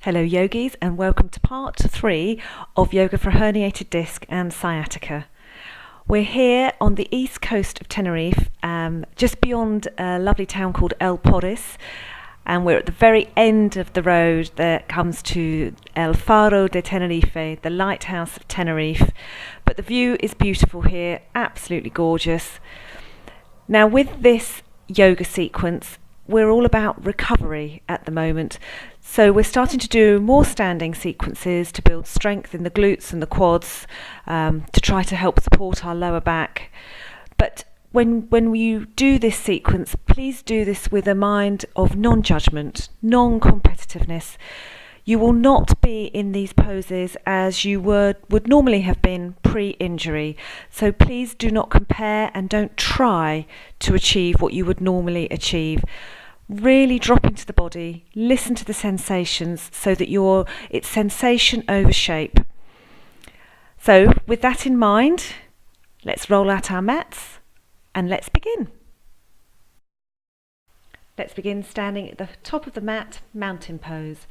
Hello yogis, and welcome to part 3 of Yoga for Herniated Disc and Sciatica. We're here on the east coast of Tenerife, just beyond a lovely town called El Porris, and we're at the very end of the road that comes to El Faro de Tenerife, the lighthouse of Tenerife. But the view is beautiful here, absolutely gorgeous. Now with this yoga sequence, we're all about recovery at the moment. So we're starting to do more standing sequences to build strength in the glutes and the quads, to try to help support our lower back. But when you do this sequence, please do this with a mind of non-judgment, non-competitiveness. You will not be in these poses as you would normally have been pre-injury. So please do not compare and don't try to achieve what you would normally achieve. Really drop into the body, listen to the sensations so that it's sensation over shape. So with that in mind, let's roll out our mats and let's begin. Let's begin standing at the top of the mat, mountain pose.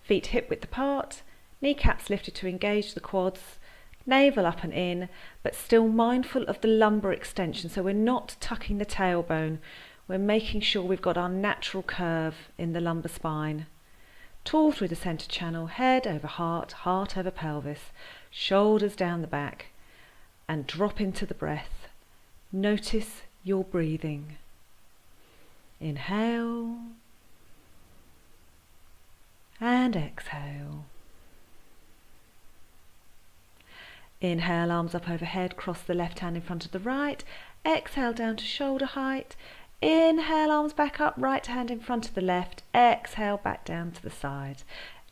Feet hip width apart, kneecaps lifted to engage the quads, navel up and in, but still mindful of the lumbar extension. So we're not tucking the tailbone. We're making sure we've got our natural curve in the lumbar spine. Tall through the centre channel, head over heart, heart over pelvis, shoulders down the back, and drop into the breath. Notice your breathing. Inhale and exhale. Inhale, arms up overhead, cross the left hand in front of the right. Exhale down to shoulder height. Inhale, arms back up, right hand in front of the left. Exhale, back down to the side.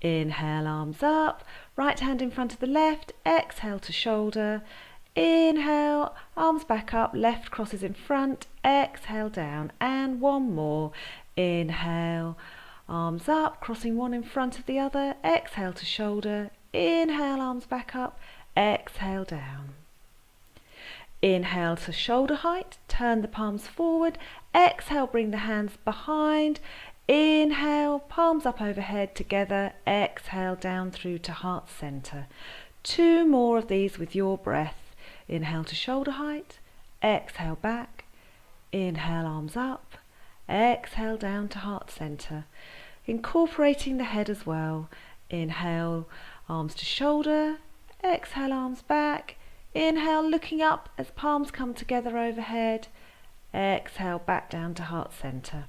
Inhale, arms up, right hand in front of the left. Exhale to shoulder. Inhale, arms back up, left crosses in front. Exhale down, and one more. Inhale, arms up, crossing one in front of the other. Exhale to shoulder. Inhale, arms back up. Exhale down. Inhale to shoulder height, turn the palms forward. Exhale, bring the hands behind. Inhale, palms up overhead together. Exhale, down through to heart center. 2 more of these with your breath. Inhale to shoulder height. Exhale back. Inhale, arms up. Exhale, down to heart center. Incorporating the head as well. Inhale, arms to shoulder. Exhale, arms back. Inhale, looking up as palms come together overhead. Exhale, back down to heart center.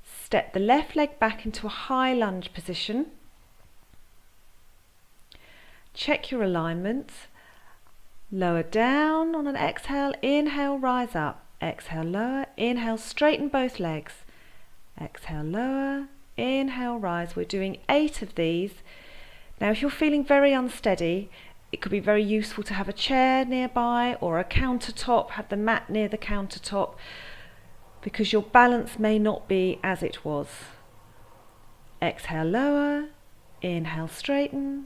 Step the left leg back into a high lunge position. Check your alignment. Lower down on an exhale. Inhale, rise up. Exhale, lower. Inhale, straighten both legs. Exhale, lower. Inhale, rise. We're doing 8 of these. Now, if you're feeling very unsteady, it could be very useful to have a chair nearby or a countertop, have the mat near the countertop, because your balance may not be as it was. Exhale, lower. Inhale, straighten.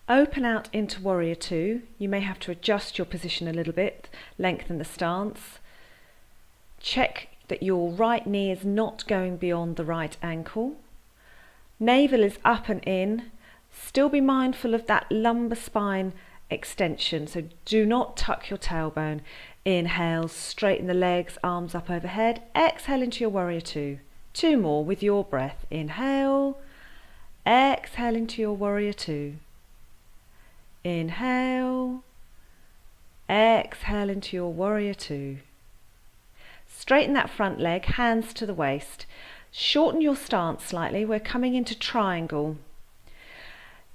Open out into Warrior 2. You may have to adjust your position a little bit, lengthen the stance. Check that your right knee is not going beyond the right ankle. Navel is up and in. Still be mindful of that lumbar spine extension, so do not tuck your tailbone. Inhale, straighten the legs, arms up overhead. Exhale into your Warrior 2. 2 more with your breath. Inhale, exhale into your Warrior 2. Inhale, exhale into your Warrior 2. Straighten that front leg, hands to the waist. Shorten your stance slightly. We're coming into triangle.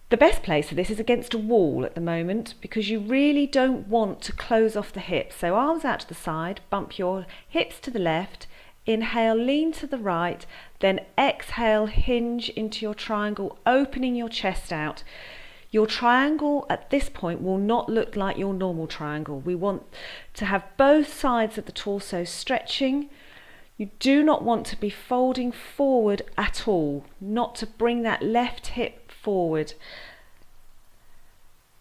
The best place for this is against a wall at the moment, because you really don't want to close off the hips. So arms out to the side, bump your hips to the left. Inhale, lean to the right. Then exhale, hinge into your triangle, opening your chest out. Your triangle at this point will not look like your normal triangle. We want to have both sides of the torso stretching. You do not want to be folding forward at all, not to bring that left hip forward.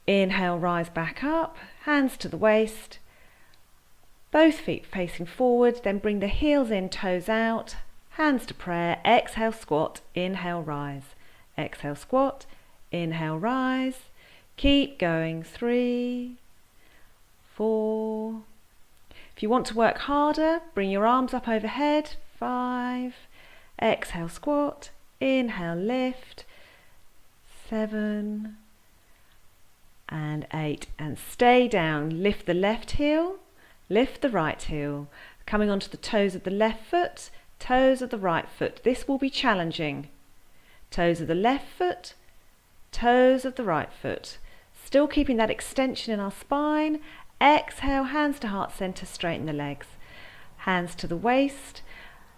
Inhale, rise back up, hands to the waist, both feet facing forward, then bring the heels in, toes out, hands to prayer, exhale, squat, inhale, rise, exhale, squat, inhale, rise, keep going, 3, 4. If you want to work harder, bring your arms up overhead, 5, exhale, squat, inhale, lift, 7, and 8, and stay down. Lift the left heel, lift the right heel, coming onto the toes of the left foot, toes of the right foot. This will be challenging. Toes of the left foot, toes of the right foot. Still keeping that extension in our spine. Exhale, hands to heart center, straighten the legs. Hands to the waist.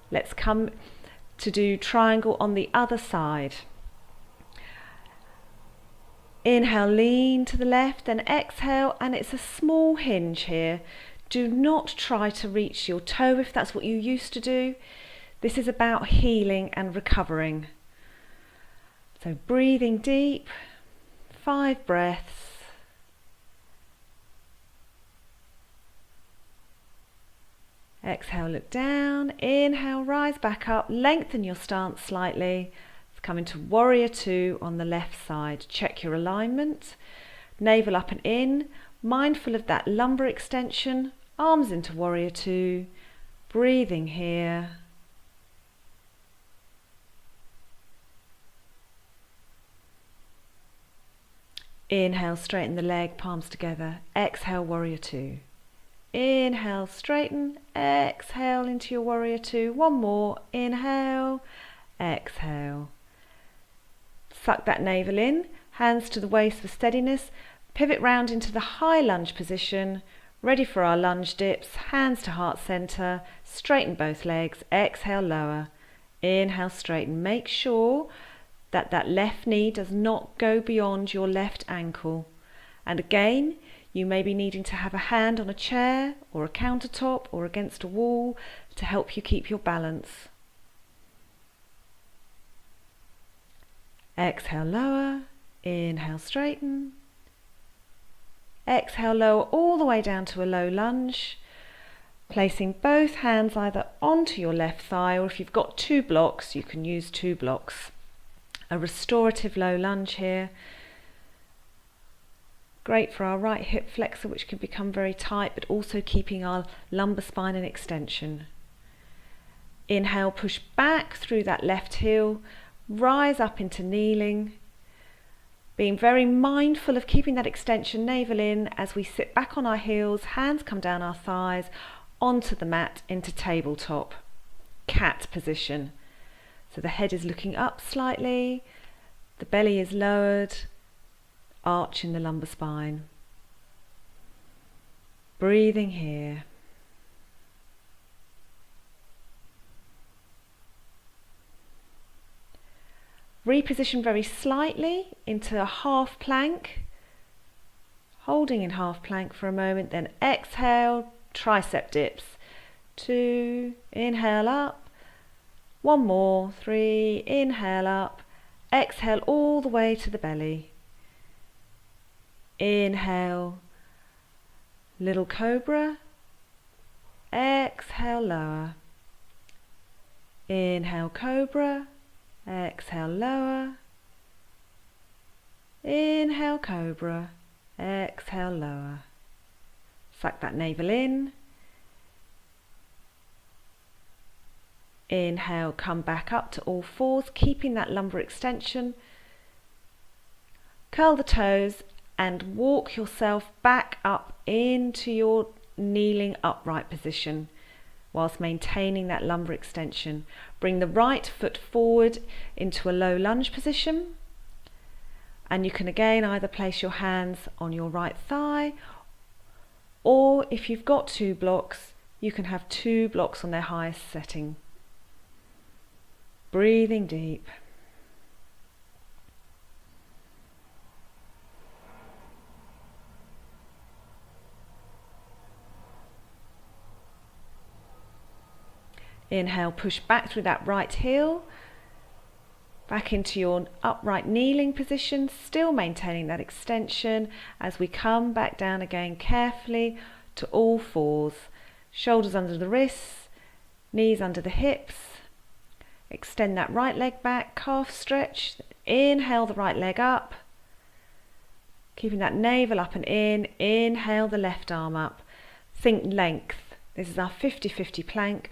Let's come to do triangle on the other side. Inhale, lean to the left, then exhale, and it's a small hinge here. Do not try to reach your toe if that's what you used to do. This is about healing and recovering. So breathing deep, 5 breaths. Exhale, look down. Inhale, rise back up, lengthen your stance slightly. Come into warrior 2 on the left side. Check your alignment. Navel up and in. Mindful of that lumbar extension. Arms into warrior 2. Breathing here. Inhale, straighten the leg, palms together. Exhale, warrior 2. Inhale, straighten. Exhale into your warrior 2. One more. Inhale. Exhale. Suck that navel in, hands to the waist for steadiness, pivot round into the high lunge position, ready for our lunge dips, hands to heart center, straighten both legs, exhale, lower, inhale, straighten. Make sure that that left knee does not go beyond your left ankle. And again, you may be needing to have a hand on a chair or a countertop or against a wall to help you keep your balance. Exhale, lower, inhale, straighten. Exhale, lower all the way down to a low lunge, placing both hands either onto your left thigh, or if you've got 2 blocks, you can use 2 blocks. A restorative low lunge here. Great for our right hip flexor, which can become very tight, but also keeping our lumbar spine in extension. Inhale, push back through that left heel. Rise up into kneeling, being very mindful of keeping that extension, navel in, as we sit back on our heels, hands come down our thighs, onto the mat into tabletop, cat position. So the head is looking up slightly, the belly is lowered, arch in the lumbar spine. Breathing here. Reposition very slightly into a half plank, holding in half plank for a moment, then exhale, tricep dips. 2, inhale up, 1 more, 3, inhale up, exhale all the way to the belly. Inhale, little cobra, exhale, lower. Inhale, cobra. Exhale, lower. Inhale, cobra. Exhale, lower. Suck that navel in. Inhale, come back up to all fours, keeping that lumbar extension. Curl the toes and walk yourself back up into your kneeling upright position, whilst maintaining that lumbar extension. Bring the right foot forward into a low lunge position, and you can again either place your hands on your right thigh, or if you've got 2 blocks, you can have 2 blocks on their highest setting. Breathing deep. Inhale, push back through that right heel, back into your upright kneeling position, still maintaining that extension as we come back down again carefully to all fours. Shoulders under the wrists, knees under the hips. Extend that right leg back, calf stretch. Inhale the right leg up, keeping that navel up and in. Inhale the left arm up. Think length. This is our 50-50 plank.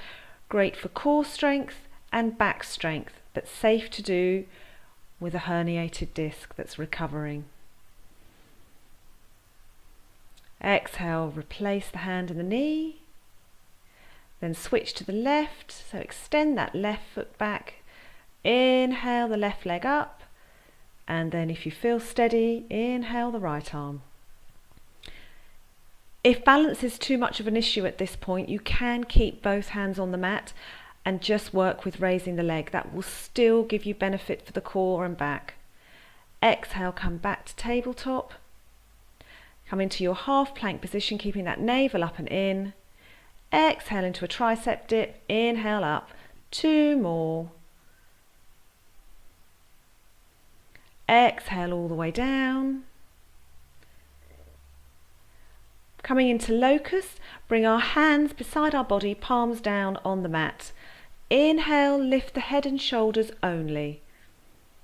Great for core strength and back strength, but safe to do with a herniated disc that's recovering. Exhale, replace the hand in the knee. Then switch to the left, so extend that left foot back. Inhale the left leg up, and then if you feel steady, inhale the right arm. If balance is too much of an issue at this point, you can keep both hands on the mat and just work with raising the leg. That will still give you benefit for the core and back. Exhale, come back to tabletop. Come into your half plank position, keeping that navel up and in. Exhale into a tricep dip. Inhale up. 2 more. Exhale all the way down. Coming into locust, bring our hands beside our body, palms down on the mat. Inhale, lift the head and shoulders only.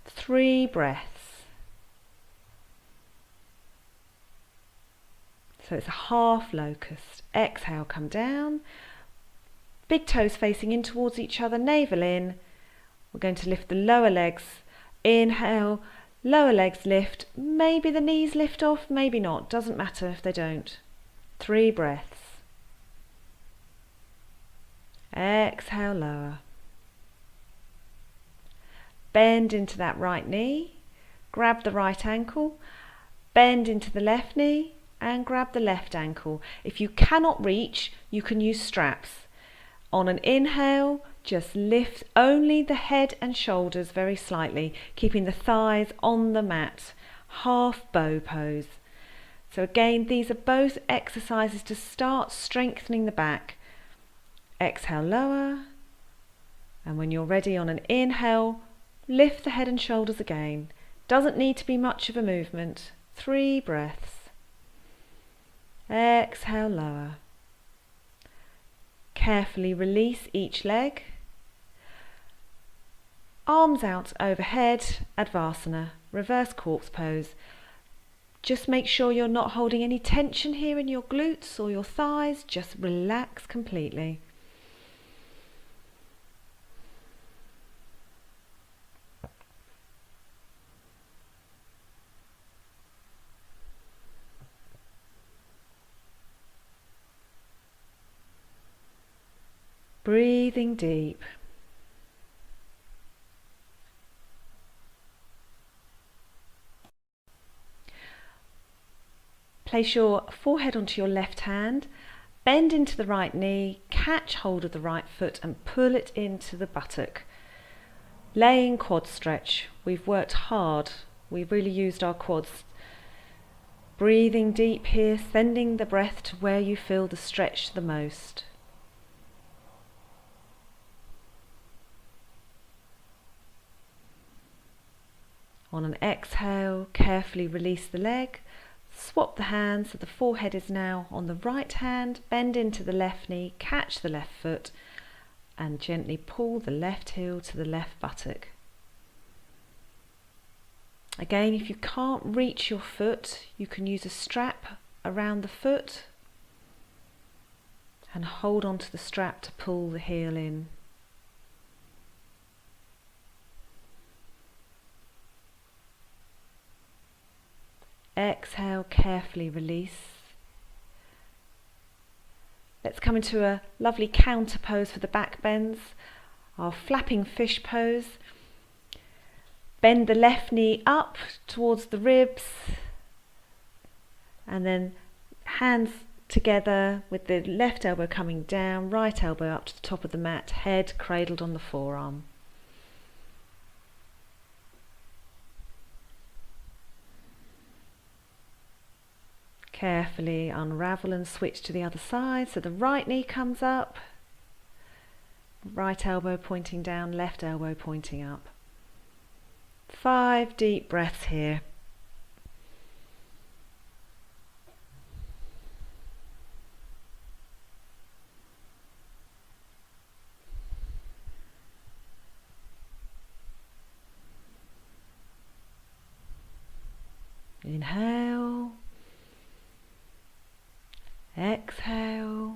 3 breaths. So it's a half locust. Exhale, come down. Big toes facing in towards each other, navel in. We're going to lift the lower legs. Inhale, lower legs lift. Maybe the knees lift off, maybe not. Doesn't matter if they don't. 3 breaths. Exhale, lower. Bend into that right knee. Grab the right ankle. Bend into the left knee and grab the left ankle. If you cannot reach, you can use straps. On an inhale, just lift only the head and shoulders very slightly, keeping the thighs on the mat. Half bow pose. So again, these are both exercises to start strengthening the back. Exhale, lower. And when you're ready on an inhale, lift the head and shoulders again. Doesn't need to be much of a movement. 3 breaths. Exhale, lower. Carefully release each leg. Arms out overhead, Advasana, reverse corpse pose. Just make sure you're not holding any tension here in your glutes or your thighs. Just relax completely. Breathing deep. Place your forehead onto your left hand, bend into the right knee, catch hold of the right foot and pull it into the buttock. Laying quad stretch. We've worked hard. We've really used our quads. Breathing deep here, sending the breath to where you feel the stretch the most. On an exhale, carefully release the leg. Swap the hands so the forehead is now on the right hand, bend into the left knee, catch the left foot and gently pull the left heel to the left buttock. Again, if you can't reach your foot, you can use a strap around the foot and hold on to the strap to pull the heel in. Exhale, carefully release. Let's come into a lovely counter pose for the back bends. Our flapping fish pose. Bend the left knee up towards the ribs and then hands together with the left elbow coming down, right elbow up to the top of the mat, head cradled on the forearm. Carefully unravel and switch to the other side. So the right knee comes up, Right elbow pointing down, left elbow pointing up. 5 deep breaths here. Inhale, exhale.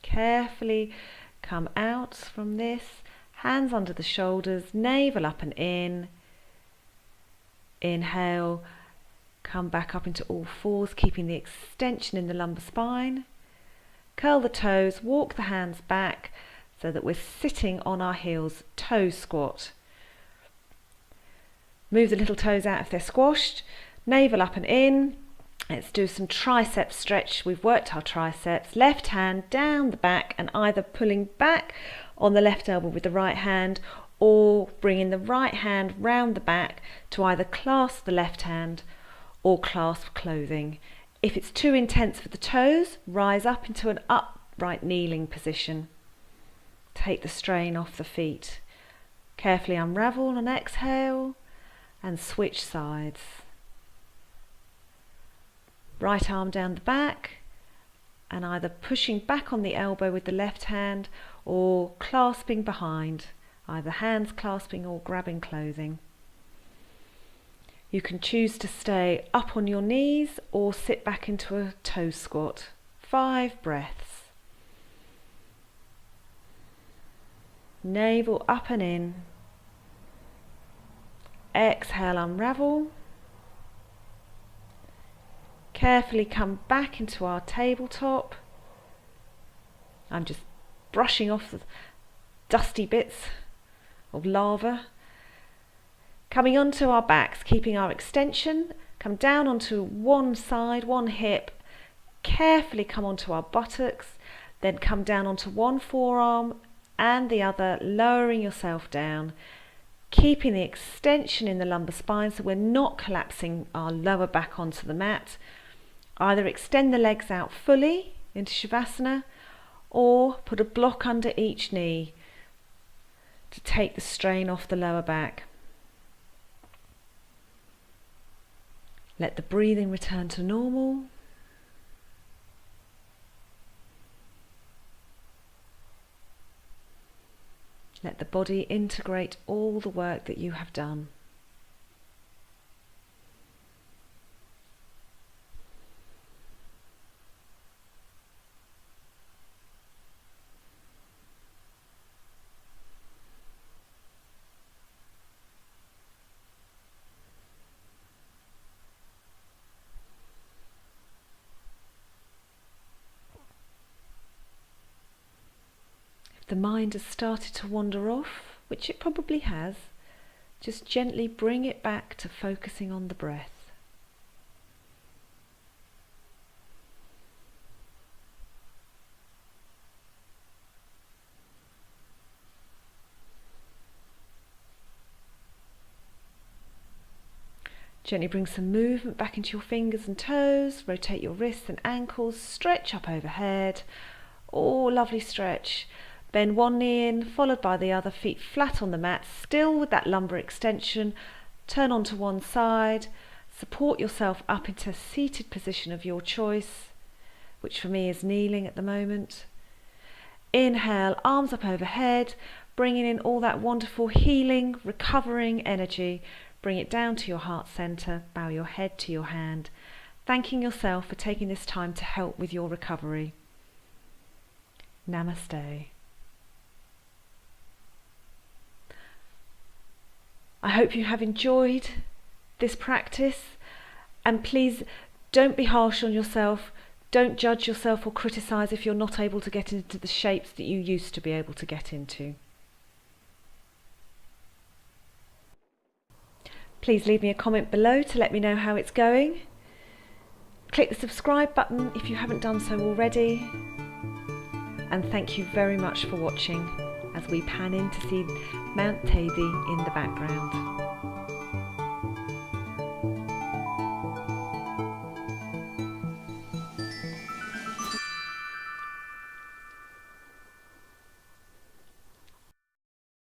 Carefully come out from this, hands under the shoulders, navel up and in. Inhale, come back up into all fours, keeping the extension in the lumbar spine. Curl the toes, walk the hands back so that we're sitting on our heels, toe squat. Move the little toes out if they're squashed, navel up and in. Let's do some tricep stretch. We've worked our triceps. Left hand down the back and either pulling back on the left elbow with the right hand or bringing the right hand round the back to either clasp the left hand or clasp clothing. If it's too intense for the toes, rise up into an upright kneeling position. Take the strain off the feet. Carefully unravel on exhale and switch sides. Right arm down the back and either pushing back on the elbow with the left hand or clasping behind, either hands clasping or grabbing clothing. You can choose to stay up on your knees or sit back into a toe squat. 5 breaths. Navel up and in. Exhale, unravel. Carefully come back into our tabletop. I'm just brushing off the dusty bits of lava. Coming onto our backs, keeping our extension. Come down onto one side, one hip. Carefully come onto our buttocks. Then come down onto one forearm and the other, lowering yourself down. Keeping the extension in the lumbar spine so we're not collapsing our lower back onto the mat. Either extend the legs out fully into Shavasana or put a block under each knee to take the strain off the lower back. Let the breathing return to normal. Let the body integrate all the work that you have done. The mind has started to wander off, which it probably has. Just gently bring it back to focusing on the breath. Gently bring some movement back into your fingers and toes, rotate your wrists and ankles, stretch up overhead. Oh, lovely stretch. Bend one knee in, followed by the other, feet flat on the mat, still with that lumbar extension. Turn onto one side, support yourself up into a seated position of your choice, which for me is kneeling at the moment. Inhale, arms up overhead, bringing in all that wonderful healing, recovering energy. Bring it down to your heart center, bow your head to your hand, thanking yourself for taking this time to help with your recovery. Namaste. I hope you have enjoyed this practice, and please don't be harsh on yourself. Don't judge yourself or criticize if you're not able to get into the shapes that you used to be able to get into. Please leave me a comment below to let me know how it's going. Click the subscribe button if you haven't done so already. And thank you very much for watching as we pan in to see Mount Teifi in the background.